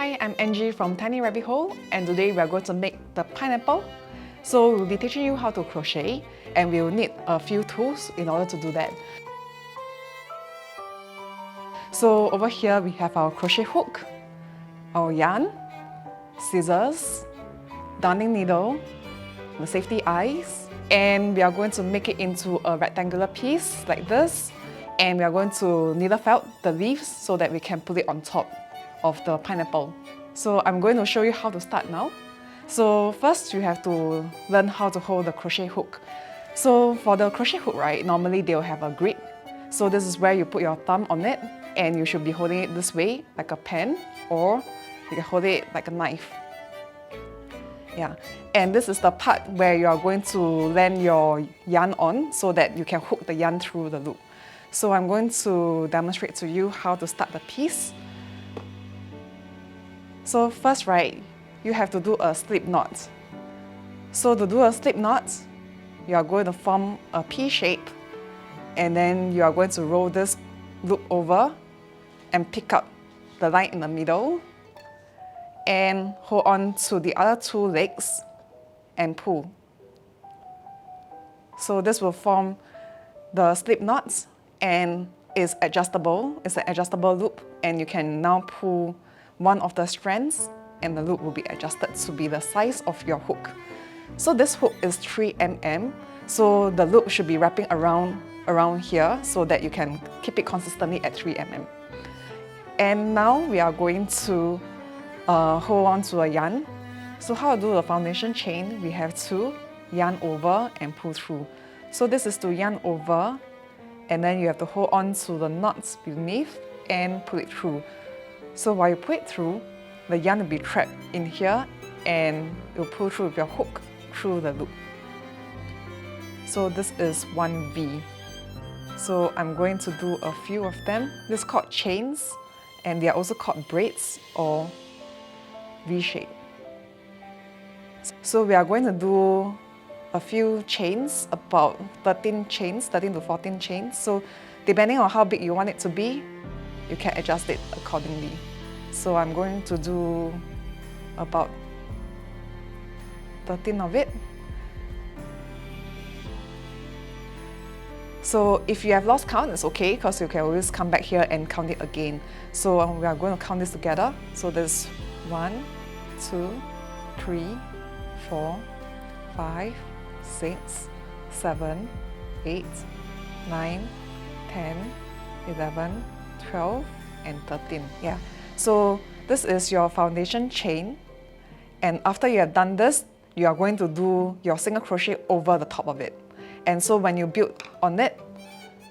Hi, I'm Angie from Tiny Rabbit Hole, and today we are going to make the pineapple. So we'll be teaching you how to crochet, and we'll need a few tools in order to do that. So over here we have our crochet hook, our yarn, scissors, darning needle, the safety eyes, and we are going to make it into a rectangular piece like this, and we are going to needle felt the leaves so that we can put it on top of the pineapple. So I'm going to show you how to start now. So first you have to learn how to hold the crochet hook. So for the crochet hook, right, normally they'll have a grip. So this is where you put your thumb on it, and you should be holding it this way, like a pen, or you can hold it like a knife. Yeah, and this is the part where you are going to land your yarn on so that you can hook the yarn through the loop. So I'm going to demonstrate to you how to start the piece. So first, right, you have to do a slip knot. So to do a slip knot, you are going to form a P shape, and then you are going to roll this loop over and pick up the line in the middle and hold on to the other two legs and pull. So this will form the slip knot and is adjustable. It's an adjustable loop, and you can now pull one of the strands and the loop will be adjusted to be the size of your hook. So this hook is 3 mm, so the loop should be wrapping around here so that you can keep it consistently at 3 mm. And now we are going to hold on to a yarn. So how to do the foundation chain, we have to yarn over and pull through. So this is to yarn over, and then you have to hold on to the knots beneath and pull it through. So while you pull it through, the yarn will be trapped in here and you'll pull through with your hook through the loop. So this is 1V. So I'm going to do a few of them. This is called chains, and they are also called braids or V shape. So we are going to do a few chains, about 13 to 14 chains. So depending on how big you want it to be, you can adjust it accordingly. So I'm going to do about 13 of it. So if you have lost count, it's okay, because you can always come back here and count it again. So we are going to count this together. So there's 1, 2, 3, 4, 5, 6, 7, 8, 9, 10, 11, 12, and 13. Yeah. So this is your foundation chain, and after you have done this, you are going to do your single crochet over the top of it. And so when you build on it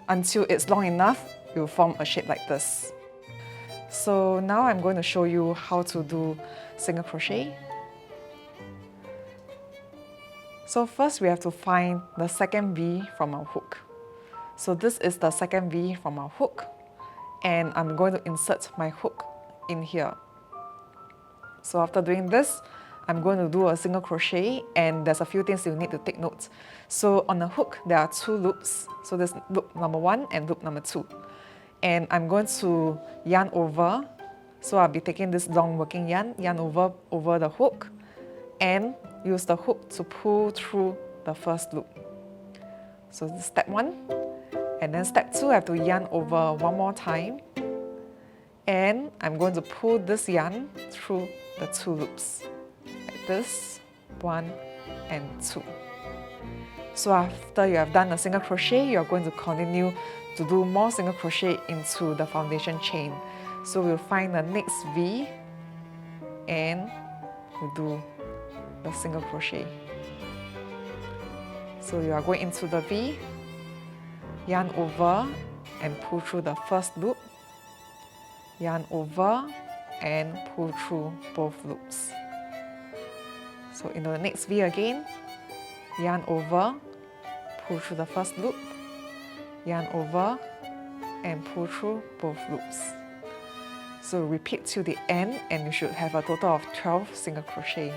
until it's long enough, you form a shape like this. So now I'm going to show you how to do single crochet. So first we have to find the second V from our hook. So this is the second V from our hook, and I'm going to insert my hook in here. So after doing this, I'm going to do a single crochet, and there's a few things you need to take note. So on the hook, there are 2 loops. So there's loop number 1 and loop number 2. And I'm going to yarn over. So I'll be taking this long working yarn over the hook, and use the hook to pull through the first loop. So this is step 1. And then step 2, I have to yarn over one more time. And I'm going to pull this yarn through the 2 loops, like this, 1 and 2. So after you have done a single crochet, you are going to continue to do more single crochet into the foundation chain. So we'll find the next V, and we'll do the single crochet. So you are going into the V, yarn over and pull through the first loop, yarn over and pull through both loops. So in the next V again, yarn over, pull through the first loop, yarn over and pull through both loops. So repeat till the end, and you should have a total of 12 single crochet.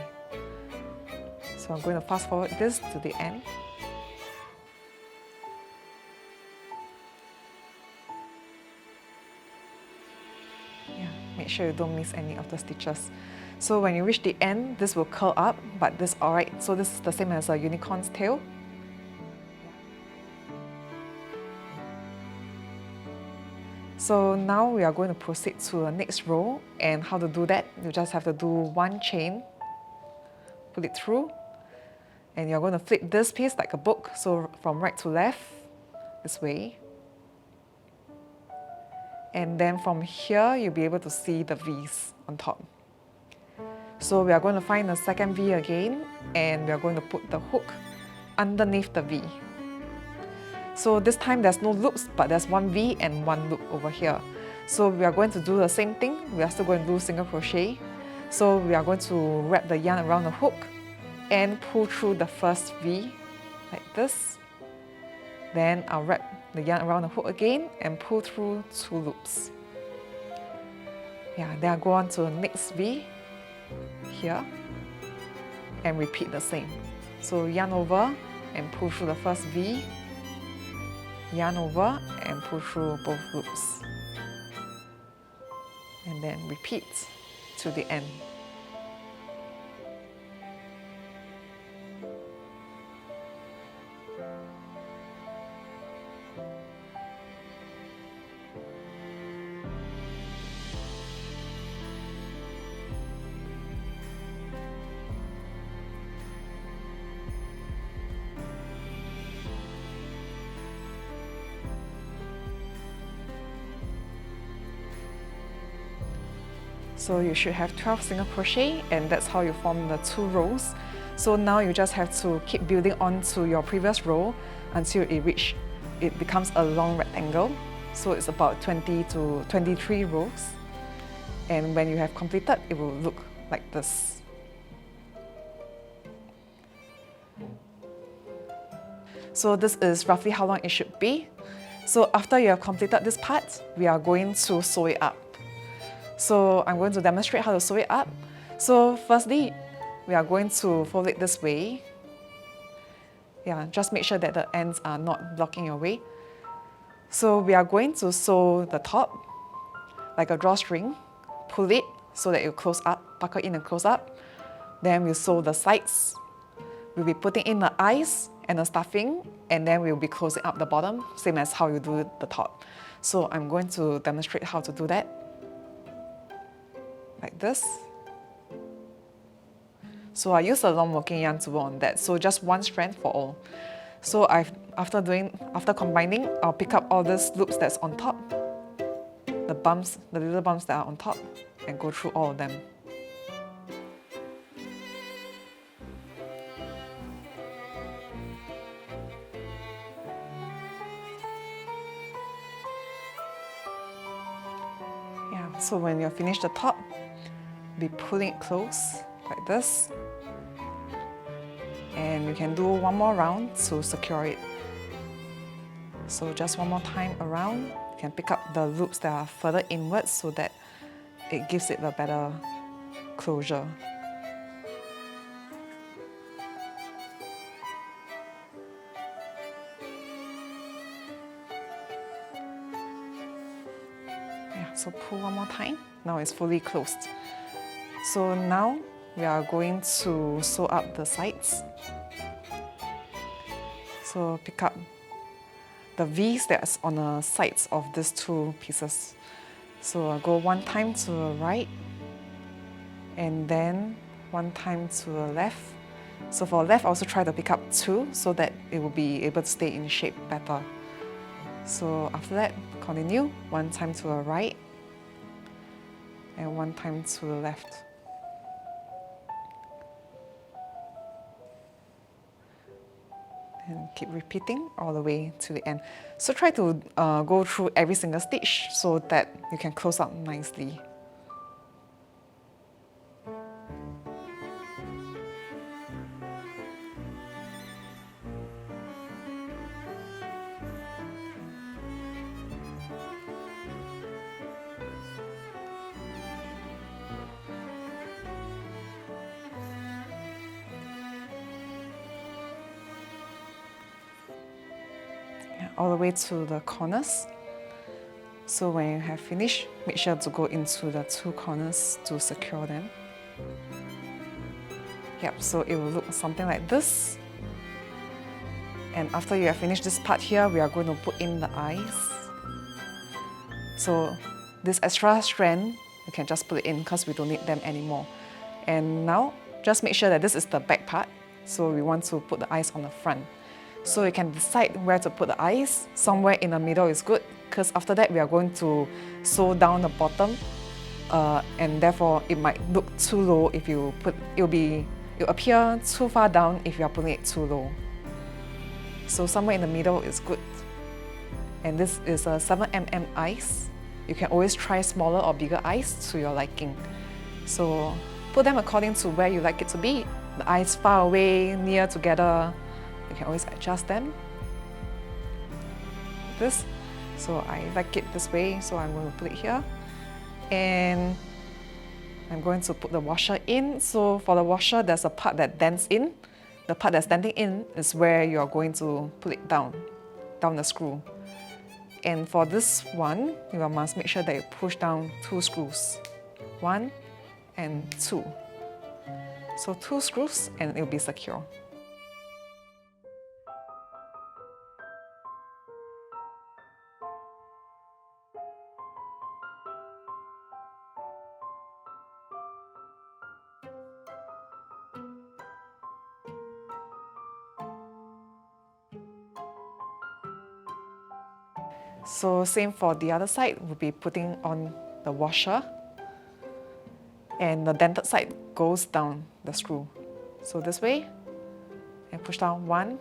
So I'm going to fast forward this to the end. Make sure you don't miss any of the stitches. So when you reach the end, this will curl up, but this is alright. So this is the same as a unicorn's tail. So now we are going to proceed to the next row, and how to do that, you just have to do one chain, pull it through, and you're going to flip this piece like a book, so from right to left, this way. And then from here, you'll be able to see the V's on top. So we are going to find the second V again, and we are going to put the hook underneath the V. So this time there's no loops, but there's one V and one loop over here. So we are going to do the same thing. We are still going to do single crochet. So we are going to wrap the yarn around the hook and pull through the first V like this. Then I'll wrap the yarn around the hook again and pull through 2 loops. Yeah, then I'll go on to the next V here and repeat the same. So yarn over and pull through the first V, yarn over and pull through both loops. And then repeat to the end. So you should have 12 single crochet, and that's how you form the 2 rows. So now you just have to keep building on to your previous row until it becomes a long rectangle. So it's about 20 to 23 rows. And when you have completed, it will look like this. So this is roughly how long it should be. So after you have completed this part, we are going to sew it up. So I'm going to demonstrate how to sew it up. So firstly, we are going to fold it this way. Yeah, just make sure that the ends are not blocking your way. So we are going to sew the top like a drawstring, pull it so that it will close up, buckle in and close up. Then we'll sew the sides. We'll be putting in the eyes and the stuffing, and then we'll be closing up the bottom, same as how you do the top. So I'm going to demonstrate how to do that. Like this. So I use a long working yarn to work on that, so just one strand for all. So after combining, I'll pick up all these loops that's on top, the little bumps that are on top, and go through all of them. Yeah, so when you're finished the top, be pulling it close like this, and you can do one more round to secure it. So just one more time around, you can pick up the loops that are further inwards so that it gives it a better closure. Yeah, so pull one more time. Now it's fully closed. So now we are going to sew up the sides. So pick up the V's that's on the sides of these 2 pieces. So I'll go one time to the right, and then one time to the left. So for left, also try to pick up 2 so that it will be able to stay in shape better. So after that, continue, one time to the right, and one time to the left. And keep repeating all the way to the end. So try to go through every single stitch so that you can close up nicely. All the way to the corners. So when you have finished, make sure to go into the two corners to secure them. Yep, so it will look something like this. And after you have finished this part here, we are going to put in the eyes. So this extra strand, you can just put it in because we don't need them anymore. And now, just make sure that this is the back part. So we want to put the eyes on the front. So you can decide where to put the eyes. Somewhere in the middle is good, because after that we are going to sew down the bottom, and therefore it might look too low if you put, it'll appear too far down if you are putting it too low. So somewhere in the middle is good. And this is a 7mm eyes. You can always try smaller or bigger eyes to your liking. So put them according to where you like it to be. The eyes far away, near together, you can always adjust them. This. So I like it this way, so I'm going to put it here. And I'm going to put the washer in. So for the washer, there's a part that dents in. The part that's denting in is where you're going to put it down the screw. And for this one, you must make sure that you push down 2 screws. 1 and 2. So 2 screws and it will be secure. So same for the other side, we'll be putting on the washer, and the dented side goes down the screw. So this way, and push down 1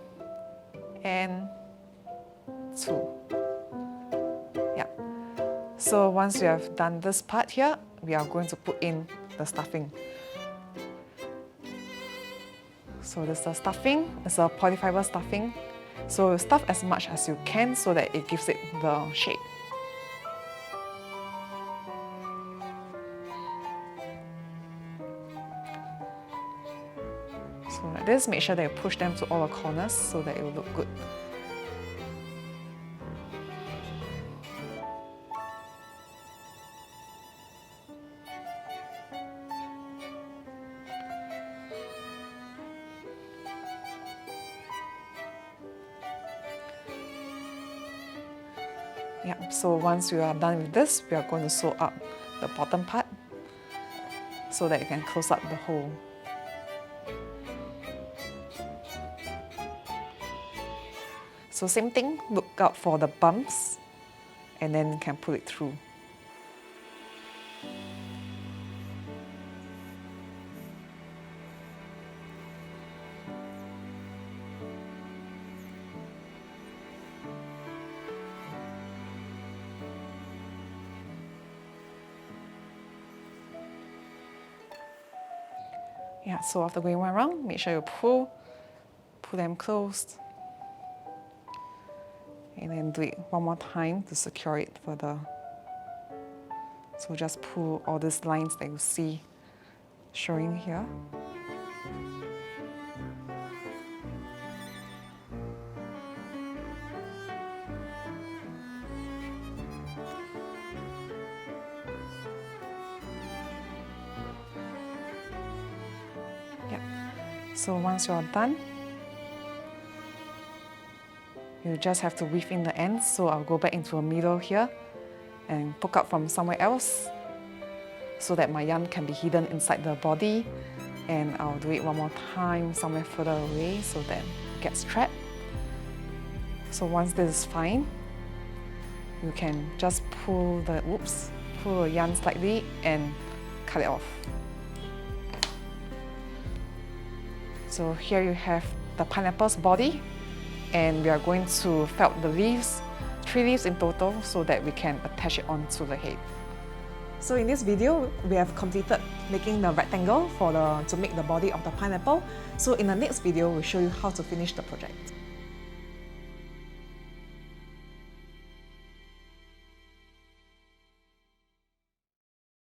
and 2. Yeah. So once you have done this part here, we are going to put in the stuffing. So this is the stuffing, it's a polyfiber stuffing. So stuff as much as you can so that it gives it the shape. So like this, make sure that you push them to all the corners so that it will look good. Yeah, so once you are done with this, we are going to sew up the bottom part so that you can close up the hole. So same thing, look out for the bumps and then you can pull it through. Yeah, so after going one round, make sure you pull them closed. And then do it one more time to secure it further. So just pull all these lines that you see showing here. So once you're done, you just have to weave in the ends. So I'll go back into a middle here and poke out from somewhere else so that my yarn can be hidden inside the body. And I'll do it one more time somewhere further away so that it gets trapped. So once this is fine, you can just pull the yarn slightly and cut it off. So here you have the pineapple's body, and we are going to felt the leaves, 3 leaves in total, so that we can attach it onto the head. So in this video, we have completed making the rectangle to make the body of the pineapple. So in the next video, we'll show you how to finish the project.